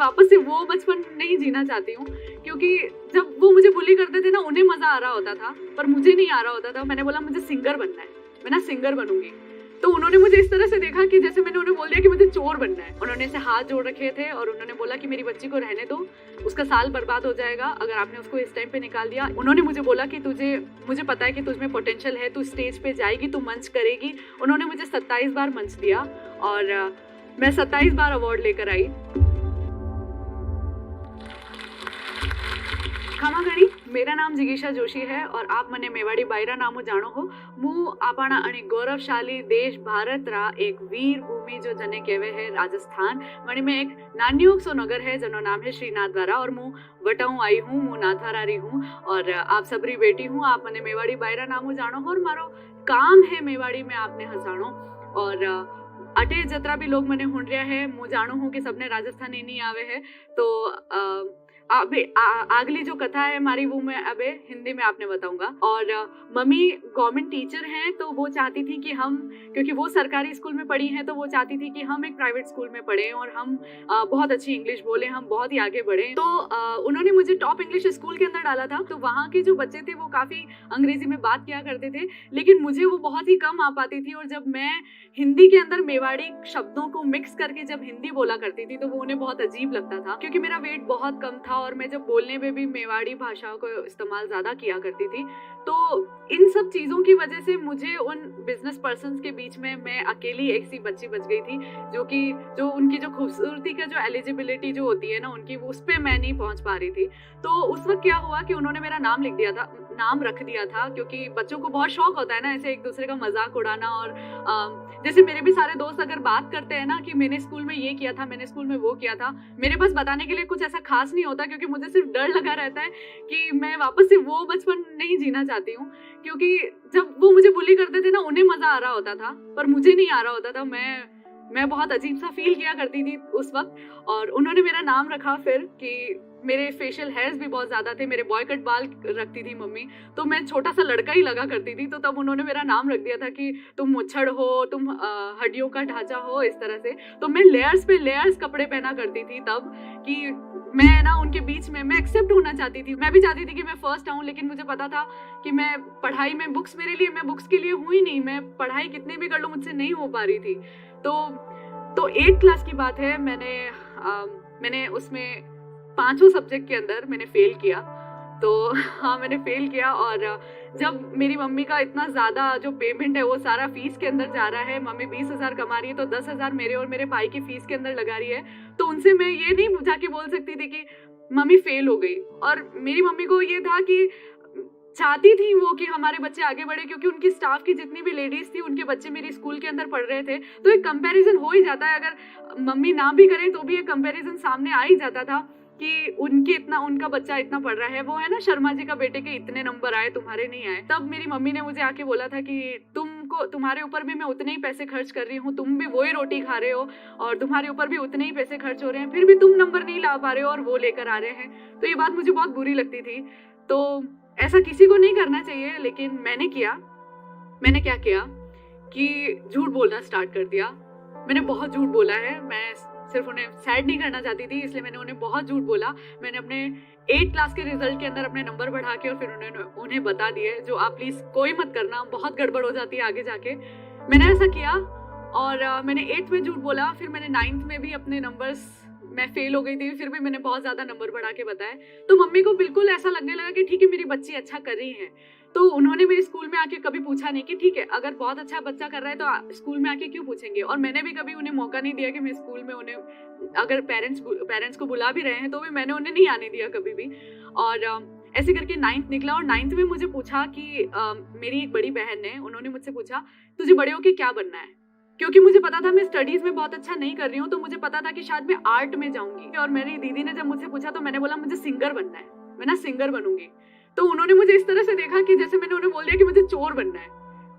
वापस से वो बचपन नहीं जीना चाहती हूँ, क्योंकि जब वो मुझे बुली करते थे ना, उन्हें मजा आ रहा होता था पर मुझे नहीं आ रहा होता था। मैंने बोला मुझे सिंगर बनना है, मैं ना सिंगर बनूंगी। तो उन्होंने मुझे इस तरह से देखा कि जैसे मैंने उन्हें बोल दिया कि मुझे चोर बनना है। उन्होंने ऐसे हाथ जोड़ रखे थे और उन्होंने बोला कि मेरी बच्ची को रहने दो, उसका साल बर्बाद हो जाएगा अगर आपने उसको इस टाइम पे निकाल दिया। उन्होंने मुझे बोला कि मुझे पता है कि तुझमें पोटेंशियल है, तू स्टेज पे जाएगी, तू मंच करेगी। उन्होंने मुझे 27 बार मंच दिया और मैं 27 बार अवार्ड लेकर आई। क्षमा करी, मेरा नाम जिगीशा जोशी है और आप मने मेवाड़ी बायरा नामो जाणो हो। मु आपणा आणि गौरवशाली देश भारत रा एक वीर भूमि जो जने कहेवे है राजस्थान। मणी में एक नान्योक सो नगर है जनो नाम है श्रीनाथद्वारा और मु वटाऊ आई हूँ, मु नाथद्वारा रही हूँ और आप सबरी बेटी हूँ। आप मने मेवाड़ी बायरा नामो जाणो हो और मारो काम है मेवाड़ी में आपने हसाणो। और अटे जतरा भी लोग मने हुण रहा है, मु जाणू हूँ कि सबने राजस्थानी नहीं आवे है। तो अबे अगली जो कथा है हमारी वो मैं अबे हिंदी में आपने बताऊंगा। और मम्मी गवर्नमेंट टीचर हैं तो वो चाहती थी कि हम, क्योंकि वो सरकारी स्कूल में पढ़ी हैं, तो वो चाहती थी कि हम एक प्राइवेट स्कूल में पढ़ें और हम बहुत अच्छी इंग्लिश बोलें, हम बहुत ही आगे बढ़ें। तो उन्होंने मुझे टॉप इंग्लिश स्कूल के अंदर डाला था। तो वहाँ के जो बच्चे थे वो काफ़ी अंग्रेजी में बात किया करते थे, लेकिन मुझे वो बहुत ही कम आ पाती थी। और जब मैं हिंदी के अंदर मेवाड़ी शब्दों को मिक्स करके जब हिंदी बोला करती थी तो वो उन्हें बहुत अजीब लगता था, क्योंकि मेरा वेट बहुत कम था और मैं जब बोलने में भी मेवाड़ी भाषा को इस्तेमाल ज्यादा किया करती थी। तो इन सब चीजों की वजह से मुझे उन बिजनेस पर्सन्स के बीच में मैं अकेली एक सी बच्ची बच गई थी, जो उनकी जो खूबसूरती का जो एलिजिबिलिटी जो होती है ना उनकी, उस पर मैं नहीं पहुंच पा रही थी। तो उस वक्त क्या हुआ कि उन्होंने मेरा नाम रख दिया था, क्योंकि बच्चों को बहुत शौक होता है ना ऐसे एक दूसरे का मजाक उड़ाना। और जैसे मेरे भी सारे दोस्त अगर बात करते हैं ना कि मैंने स्कूल में ये किया था, मैंने स्कूल में वो किया था, मेरे पास बताने के लिए कुछ ऐसा खास नहीं होता, क्योंकि मुझे सिर्फ डर लगा रहता है कि मैं वापस से वो बचपन नहीं जीना चाहती हूँ। क्योंकि जब वो मुझे बुली करते थे ना, उन्हें मजा आ रहा होता था पर मुझे नहीं आ रहा होता था। मैं बहुत अजीब सा फील किया करती थी उस वक्त। और उन्होंने मेरा नाम रखा फिर कि मेरे फेशियल हेयर्स भी बहुत ज़्यादा थे, मेरे बॉय कट बाल रखती थी मम्मी, तो मैं छोटा सा लड़का ही लगा करती थी। तो तब उन्होंने मेरा नाम रख दिया था कि तुम मुच्छड़ हो, तुम हड्डियों का ढांचा हो, इस तरह से। तो मैं लेयर्स पे लेयर्स कपड़े पहना करती थी तब, कि मैं ना उनके बीच में मैं एक्सेप्ट होना चाहती थी। मैं भी चाहती थी कि मैं फर्स्ट आऊँ, लेकिन मुझे पता था कि मैं पढ़ाई में बुक्स मैं बुक्स के लिए हुई नहीं, मैं पढ़ाई कितनी भी कर लूँ मुझसे नहीं हो पा रही थी। तो 8th क्लास की बात है, मैंने उसमें 5 सब्जेक्ट के अंदर मैंने फेल किया। तो हाँ, मैंने फेल किया। और जब मेरी मम्मी का इतना ज़्यादा जो पेमेंट है वो सारा फीस के अंदर जा रहा है, मम्मी 20,000 कमा रही है तो 10,000 मेरे और मेरे भाई की फीस के अंदर लगा रही है। तो उनसे मैं ये नहीं जाके बोल सकती थी कि मम्मी फेल हो गई। और मेरी मम्मी को ये था कि चाहती थी वो कि हमारे बच्चे आगे बढ़े, क्योंकि उनकी स्टाफ की जितनी भी लेडीज थी उनके बच्चे मेरी स्कूल के अंदर पढ़ रहे थे। तो एक कंपैरिजन हो ही जाता है, अगर मम्मी ना भी करें तो भी एक कंपैरिजन सामने आ ही जाता था कि उनका बच्चा इतना पढ़ रहा है। वो है ना शर्मा जी का बेटे के इतने नंबर आए, तुम्हारे नहीं आए। तब मेरी मम्मी ने मुझे आके बोला था कि तुम्हारे ऊपर भी मैं उतने ही पैसे खर्च कर रही हूँ, तुम भी वही रोटी खा रहे हो और तुम्हारे ऊपर भी उतने ही पैसे खर्च हो रहे हैं, फिर भी तुम नंबर नहीं ला पा रहे हो और वो लेकर आ रहे हैं। तो ये बात मुझे बहुत बुरी लगती थी। तो ऐसा किसी को नहीं करना चाहिए, लेकिन मैंने क्या किया कि झूठ बोलना स्टार्ट कर दिया। मैंने बहुत झूठ बोला है। मैं सिर्फ उन्हें सैड नहीं करना चाहती थी, इसलिए मैंने उन्हें बहुत झूठ बोला। मैंने अपने 8th क्लास के रिजल्ट के अंदर अपने नंबर बढ़ा के और फिर उन्हें बता दिए, जो आप प्लीज कोई मत करना, बहुत गड़बड़ हो जाती है आगे जाके। मैंने ऐसा किया और मैंने 8th में झूठ बोला। फिर मैंने 9th में भी अपने नंबर्स, मैं फेल हो गई थी, फिर भी मैंने बहुत ज्यादा नंबर बढ़ा के बताए। तो मम्मी को बिल्कुल ऐसा लगने लगा कि ठीक है मेरी बच्ची अच्छा कर रही है। तो उन्होंने मेरे स्कूल में आके कभी पूछा नहीं कि ठीक है अगर बहुत अच्छा बच्चा कर रहा है तो स्कूल में आके क्यों पूछेंगे। और मैंने भी कभी उन्हें मौका नहीं दिया कि मैं स्कूल में उन्हें, अगर पेरेंट्स को बुला भी रहे हैं तो भी मैंने उन्हें नहीं आने दिया कभी भी। और ऐसे करके 9th निकला और 9th में मुझे पूछा कि मेरी एक बड़ी बहन ने, उन्होंने मुझसे पूछा तुझे बड़े होके क्या बनना है। क्योंकि मुझे पता था मैं स्टडीज में बहुत अच्छा नहीं कर रही हूँ, तो मुझे पता था कि शायद मैं आर्ट में जाऊंगी। और मेरी दीदी ने जब मुझसे पूछा तो मैंने बोला मुझे सिंगर बनना है, मैं ना सिंगर बनूंगी। तो उन्होंने मुझे इस तरह से देखा कि जैसे मैंने उन्हें बोल दिया कि मुझे चोर बनना है।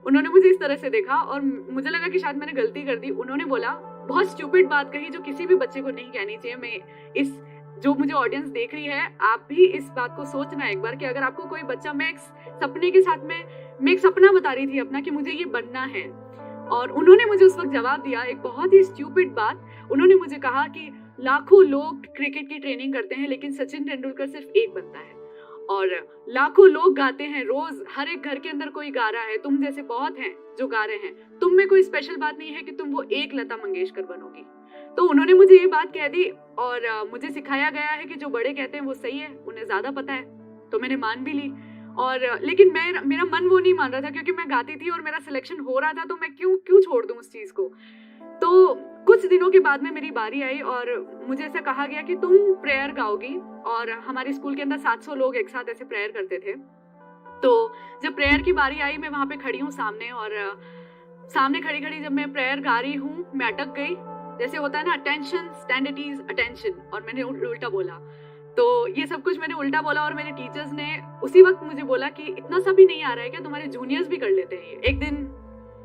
उन्होंने मुझे इस तरह से देखा और मुझे लगा कि शायद मैंने गलती कर दी। उन्होंने बोला बहुत स्टूपिड बात कही जो किसी भी बच्चे को नहीं कहनी चाहिए। मैं जो मुझे ऑडियंस देख रही है, आप भी इस बात को सोचना एक बार कि अगर आपको कोई बच्चा, मैं एक सपने के साथ मैं एक सपना बता रही थी अपना कि मुझे ये बनना है, और उन्होंने मुझे उस वक्त जवाब दिया एक बहुत ही स्टूपिड बात। उन्होंने मुझे कहा कि लाखों लोग क्रिकेट की ट्रेनिंग करते हैं लेकिन सचिन तेंदुलकर सिर्फ एक बनता है। और लाखों लोग गाते हैं, रोज हर एक घर के अंदर कोई गा रहा है, तुम जैसे बहुत हैं जो गा रहे हैं, तुम में कोई स्पेशल बात नहीं है कि तुम वो एक लता मंगेशकर बनोगी। तो उन्होंने मुझे ये बात कह दी और मुझे सिखाया गया है कि जो बड़े कहते हैं वो सही है, उन्हें ज्यादा पता है, तो मैंने मान भी ली। और लेकिन मेरा मन वो नहीं मान रहा था क्योंकि मैं गाती थी और मेरा सिलेक्शन हो रहा था, तो मैं क्यों छोड़ दूं उस चीज को। तो कुछ दिनों के बाद में मेरी बारी आई और मुझे ऐसा कहा गया कि तुम प्रेयर गाओगी। और हमारे स्कूल के अंदर 700 लोग एक साथ ऐसे प्रेयर करते थे। तो जब प्रेयर की बारी आई, मैं वहां पे खड़ी हूँ सामने, और सामने खड़ी खड़ी जब मैं प्रेयर गा रही हूँ, मैं अटक गई। जैसे होता है ना, attention stand at ease attention, और मैंने उल्टा बोला। तो ये सब कुछ मैंने उल्टा बोला और मेरे टीचर्स ने उसी वक्त मुझे बोला कि इतना सा भी नहीं आ रहा है क्या, तुम्हारे जूनियर्स भी कर लेते हैं ये। एक दिन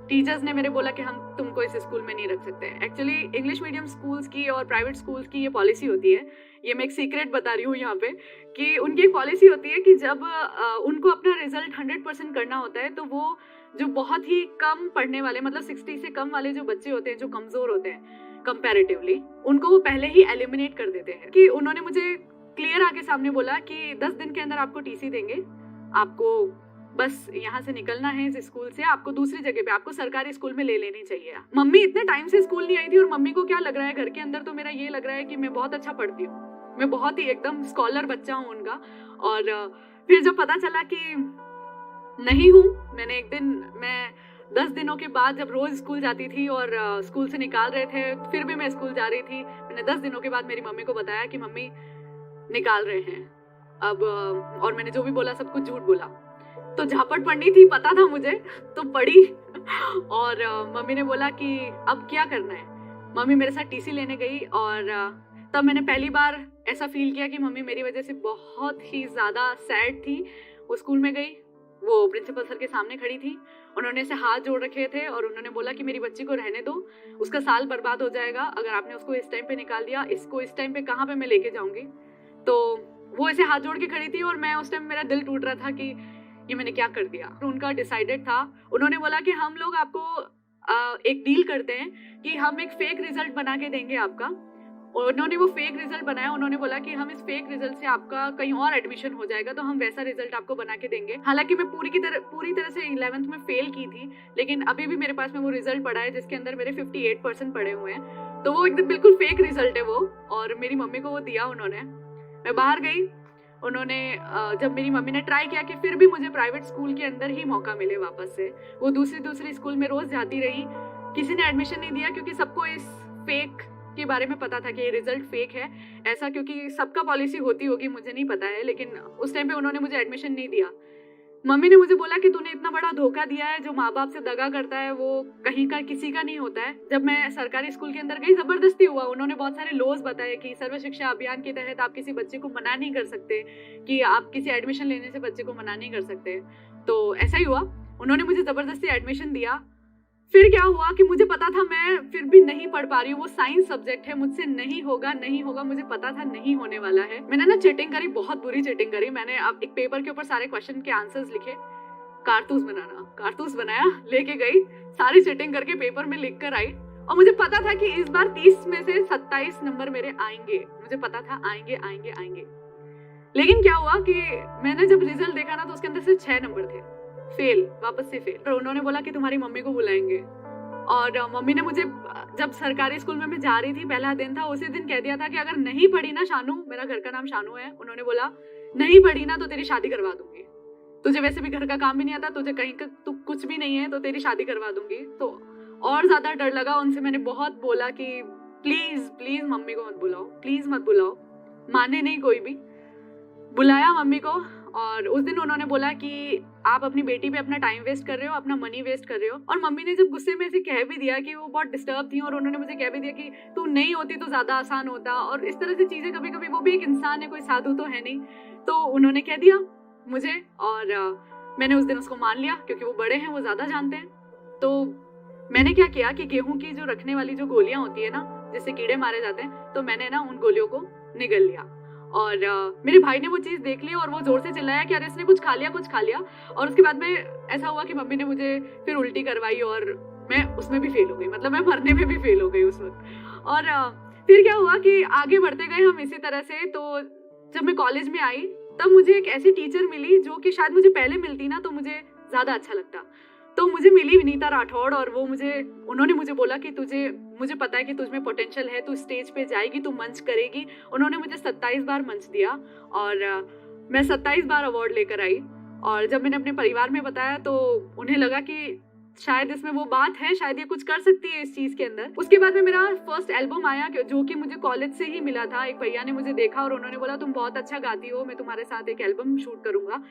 टीचर्स ने मेरे बोला कि हम तुमको इस स्कूल में नहीं रख सकते। एक्चुअली इंग्लिश मीडियम स्कूल्स की और प्राइवेट स्कूल्स की ये पॉलिसी होती है, ये मैं एक सीक्रेट बता रही हूँ यहाँ पे, कि उनकी एक पॉलिसी होती है कि जब उनको अपना रिजल्ट 100% करना होता है, तो वो जो बहुत ही कम पढ़ने वाले, मतलब 60 से कम वाले जो बच्चे होते हैं, जो कमजोर होते हैं कंपैरेटिवली, उनको वो पहले ही एलिमिनेट कर देते हैं। कि उन्होंने मुझे क्लियर आके सामने बोला कि 10 दिन के अंदर आपको टीसी देंगे, आपको बस यहाँ से निकलना है इस स्कूल से, आपको दूसरी जगह पे, आपको सरकारी स्कूल में ले लेनी चाहिए। मम्मी इतने टाइम से स्कूल नहीं आई थी और मम्मी को क्या लग रहा है घर के अंदर, तो मेरा ये लग रहा है कि मैं बहुत अच्छा पढ़ती हूँ, मैं बहुत ही एकदम स्कॉलर बच्चा हूँ उनका। और फिर जब पता चला कि नहीं हूँ, मैंने एक दिन, मैं 10 दिनों के बाद जब रोज स्कूल जाती थी और स्कूल से निकाल रहे थे, फिर भी मैं स्कूल जा रही थी, मैंने 10 दिनों के बाद मेरी मम्मी को बताया कि मम्मी निकाल रहे हैं अब। और मैंने जो भी बोला सब कुछ झूठ बोला। तो झापट पढ़नी थी, पता था मुझे, तो पढ़ी। और मम्मी ने बोला कि अब क्या करना है। मम्मी मेरे साथ टीसी लेने गई और तब मैंने पहली बार ऐसा फील किया कि मम्मी मेरी वजह से बहुत ही ज़्यादा सैड थी। वो स्कूल में गई, वो प्रिंसिपल सर के सामने खड़ी थी, उन्होंने ऐसे हाथ जोड़ रखे थे और उन्होंने बोला कि मेरी बच्ची को रहने दो, उसका साल बर्बाद हो जाएगा अगर आपने उसको इस टाइम पे निकाल दिया, इसको इस टाइम पे कहाँ पे मैं लेके जाऊँगी। तो वो ऐसे हाथ जोड़ के खड़ी थी और मैं उस टाइम, मेरा दिल टूट रहा था कि ये मैंने क्या कर दिया। तो उनका डिसाइडेड था, उन्होंने बोला कि हम लोग आपको एक डील करते हैं कि हम एक फेक रिजल्ट बना के देंगे आपका। और उन्होंने वो फेक रिजल्ट बनाया, उन्होंने बोला कि हम इस फेक रिजल्ट से आपका कहीं और एडमिशन हो जाएगा, तो हम वैसा रिजल्ट आपको बना के देंगे। हालांकि मैं पूरी तरह से 11th में फेल की थी, लेकिन अभी भी मेरे पास में वो रिजल्ट पड़ा है जिसके अंदर मेरे 58% पड़े हुए हैं। तो वो एकदम बिल्कुल फेक रिजल्ट है वो, और मेरी मम्मी को वो दिया उन्होंने। मैं बाहर गई, उन्होंने जब मेरी मम्मी ने ट्राई किया कि फिर भी मुझे प्राइवेट स्कूल के अंदर ही मौका मिले वापस से, वो दूसरी स्कूल में रोज जाती रही, किसी ने एडमिशन नहीं दिया क्योंकि सबको इस फेक के बारे में पता था कि ये रिजल्ट फेक है। ऐसा क्योंकि सबका पॉलिसी होती होगी, मुझे नहीं पता है, लेकिन उस टाइम पे उन्होंने मुझे एडमिशन नहीं दिया। मम्मी ने मुझे बोला कि तूने इतना बड़ा धोखा दिया है, जो माँ बाप से दगा करता है वो कहीं का किसी का नहीं होता है। जब मैं सरकारी स्कूल के अंदर गई, जबरदस्ती हुआ, उन्होंने बहुत सारे लॉज बताए कि सर्व शिक्षा अभियान के तहत आप किसी बच्चे को मना नहीं कर सकते, कि आप किसी एडमिशन लेने से बच्चे को मना नहीं कर सकते। तो ऐसा ही हुआ, उन्होंने मुझे जबरदस्ती एडमिशन दिया। फिर क्या हुआ कि मुझे पता था मैं फिर भी नहीं पढ़ पा रही हूँ, वो साइंस सब्जेक्ट है, मुझसे नहीं होगा, मुझे पता था नहीं होने वाला है। मैंने ना चीटिंग करी, बहुत बुरी चीटिंग करी। मैंने अब एक पेपर के ऊपर सारे क्वेश्चन के आंसर्स लिखे, कारतूस बनाया, लेके गई, सारी चीटिंग करके पेपर में लिख कर आई। और मुझे पता था कि इस बार 30 में से 27 नंबर मेरे आएंगे, मुझे पता था आएंगे। लेकिन क्या हुआ कि मैंने जब रिजल्ट देखा ना, तो उसके अंदर सिर्फ 6 नंबर थे, फेल, वापस से फेल। तो उन्होंने बोला कि तुम्हारी मम्मी को बुलाएंगे। और मम्मी ने मुझे, जब सरकारी स्कूल में मैं जा रही थी, पहला दिन था, उसी दिन कह दिया था कि अगर नहीं पढ़ी ना शानू, मेरा घर का नाम शानू है, उन्होंने बोला नहीं पढ़ी ना तो तेरी शादी करवा दूंगी, तुझे वैसे भी घर का काम भी नहीं आता, तुझे कहीं का तू कुछ भी नहीं है, तो तेरी शादी करवा दूंगी। तो और ज्यादा डर लगा। उनसे मैंने बहुत बोला कि प्लीज मम्मी को मत बुलाओ, प्लीज मत बुलाओ। माने नहीं कोई भी, बुलाया मम्मी को। और उस दिन उन्होंने बोला कि आप अपनी बेटी पे अपना टाइम वेस्ट कर रहे हो, अपना मनी वेस्ट कर रहे हो। और मम्मी ने जब गुस्से में से कह भी दिया कि वो बहुत डिस्टर्ब थी, और उन्होंने मुझे कह भी दिया कि तू नहीं होती तो ज्यादा आसान होता, और इस तरह से चीजें, कभी कभी वो भी एक इंसान है, कोई साधु तो है नहीं। तो उन्होंने कह दिया मुझे, और मैंने उस दिन उसको मान लिया क्योंकि वो बड़े हैं, वो ज्यादा जानते हैं। तो मैंने क्या किया कि गेहूं की जो रखने वाली जो गोलियां होती है ना, जिससे कीड़े मारे जाते हैं, तो मैंने ना उन गोलियों को निगल लिया। और मेरे भाई ने वो चीज देख ली और वो जोर से चिल्लाया कि अरे इसने कुछ खा लिया। और उसके बाद में ऐसा हुआ कि मम्मी ने मुझे फिर उल्टी करवाई और मैं उसमें भी फेल हो गई, मतलब मैं मरने में भी फेल हो गई उस वक्त। और फिर क्या हुआ कि आगे बढ़ते गए हम इसी तरह से। तो जब मैं कॉलेज में आई तब मुझे एक ऐसी टीचर मिली जो कि शायद मुझे पहले मिलती ना तो मुझे ज़्यादा अच्छा लगता। तो मुझे मिली विनीता राठौड़ और उन्होंने मुझे बोला कि मुझे पता है कि तुझ में पोटेंशियल है, तू स्टेज पे जाएगी, तू मंच करेगी। उन्होंने मुझे 27 बार मंच दिया और मैं 27 बार अवार्ड लेकर आई। और जब मैंने अपने परिवार में बताया तो उन्हें लगा कि शायद इसमें वो बात है, शायद ये कुछ कर सकती है इस चीज के अंदर। उसके बाद में मेरा फर्स्ट एल्बम आया जो कि मुझे कॉलेज से ही मिला था। एक भैया ने मुझे देखा और उन्होंने बोला तुम बहुत अच्छा गाती हो, मैं तुम्हारे साथ एक एल्बम शूट करूंगा।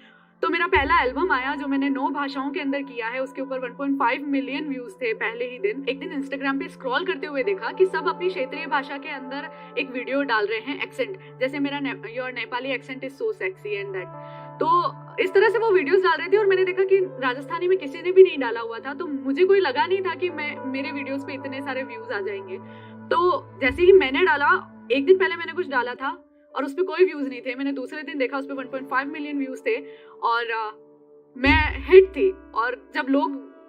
तो मेरा पहला एल्बम आया जो मैंने 9 भाषाओं के अंदर किया है। उसके ऊपर 1.5 मिलियन व्यूज थे पहले ही दिन। एक दिन इंस्टाग्राम पे स्क्रॉल करते हुए देखा कि सब अपनी क्षेत्रीय भाषा के अंदर एक वीडियो डाल रहे हैं एक्सेंट, जैसे मेरा your Nepali accent is so sexy and that. तो इस तरह से वो वीडियोस डाल रहे थे और मैंने देखा कि राजस्थानी में किसी ने भी नहीं डाला हुआ था। तो मुझे कोई लगा नहीं था कि मेरे वीडियोस पे इतने सारे व्यूज आ जाएंगे। तो जैसे ही मैंने डाला, एक दिन पहले मैंने कुछ डाला था और उस पर कोई व्यूज नहीं थे। मैंने दूसरे दिन देखा उस पर 1.5 मिलियन व्यूज थे और मैं हिट थी। और जब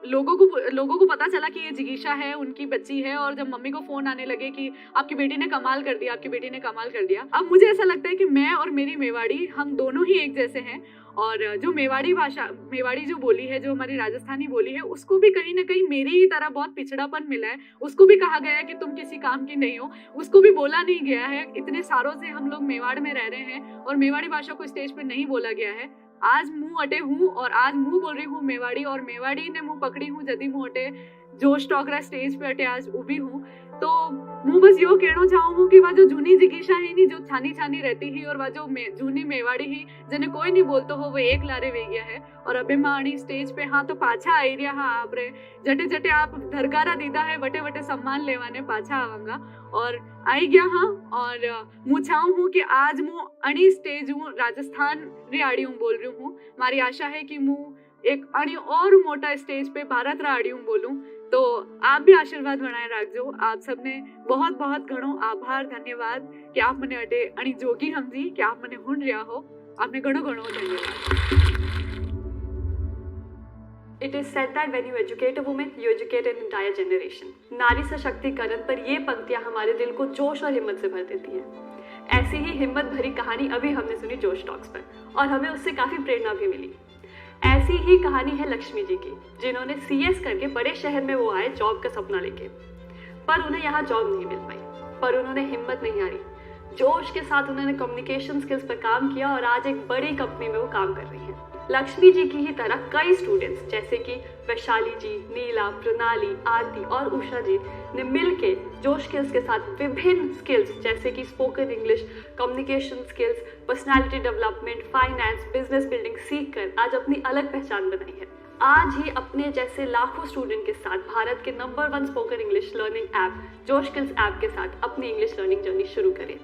लोगों को पता चला कि ये जिगीशा है, उनकी बच्ची है, और जब मम्मी को फोन आने लगे कि आपकी बेटी ने कमाल कर दिया, आपकी बेटी ने कमाल कर दिया, अब मुझे ऐसा लगता है कि मैं और मेरी मेवाड़ी हम दोनों ही एक जैसे हैं। और जो मेवाड़ी जो बोली है, जो हमारी राजस्थानी बोली है, उसको भी कहीं ना कहीं मेरी ही तरह बहुत पिछड़ापन मिला है। उसको भी कहा गया है कि तुम किसी काम की नहीं हो, उसको भी बोला नहीं गया है। इतने सालों से हम लोग मेवाड़ में रह रहे हैं और मेवाड़ी भाषा को स्टेज पे नहीं बोला गया है। आज मुंह अटे हूँ और आज मुंह बोल रही हूँ मेवाड़ी, और मेवाड़ी ने मुंह पकड़ी हूँ जदी मुंह अटे जोश टोकरा स्टेज पे अटे आज उभी हूँ। तो मुँह बस यो कहना चाहूँ हूँ कि वह जो जूनी जिगीशा है नी, जो छानी छानी रहती ही, और वह जो जूनी मेवाड़ी ही जने कोई नहीं बोलतो हो, वो एक लारे वे गया है। और अबे माणी स्टेज पे हाँ तो पाछा आई रिया, हाँ आप रे जटे जटे आप धरकारा दीदा है, वटे वटे सम्मान लेवाने पाछा आवांगा और आई गया। हाँ, और मुँह चाहूँ हूँ कि आज मुँह अणी स्टेज हूँ राजस्थान रे आड़ी हूँ बोल रही हूँ। मारी आशा है कि मुँह एक अणी और मोटा स्टेज पे भारत रा आड़ी हूँ बोलूँ। तो आप भी आशीर्वाद बनाए रखजो। आप सबने बहुत बहुत घणो आभार, धन्यवाद कि आप मने अटे अणी जोगी हमजी, कि आप मने हुन रिया हो। आपने घणो घणो धन्यवाद। It is said that when you educate a woman, you educate an entire generation. नारी सशक्तिकरण पर ये पंक्तियां हमारे दिल को जोश और हिम्मत से भर देती हैं। ऐसी ही हिम्मत भरी कहानी अभी हमने सुनी जोश टॉक्स पर, और हमें उससे काफ़ी प्रेरणा भी मिली। ऐसी ही कहानी है लक्ष्मी जी की, जिन्होंने CS करके बड़े शहर में वो आए जॉब का सपना लेके, पर उन्हें यहाँ जॉब नहीं मिल पाई। पर उन्होंने हिम्मत नहीं हारी, जोश के साथ उन्होंने कम्युनिकेशन स्किल्स पर काम किया और आज एक बड़ी कंपनी में वो काम कर रही हैं। लक्ष्मी जी की ही तरह कई स्टूडेंट्स जैसे कि वैशाली जी, नीला, प्रणाली, आरती और उषा जी ने मिलके जोश स्किल्स के साथ विभिन्न स्किल्स जैसे कि spoken English, communication skills, personality development, finance, business building सीख कर आज अपनी अलग पहचान बनाई है। आज ही अपने जैसे लाखों स्टूडेंट के साथ भारत के number 1 spoken English learning app जोश स्किल्स ऐप के साथ अपनी इंग्लिश लर्निंग जर्नी शुरू करें।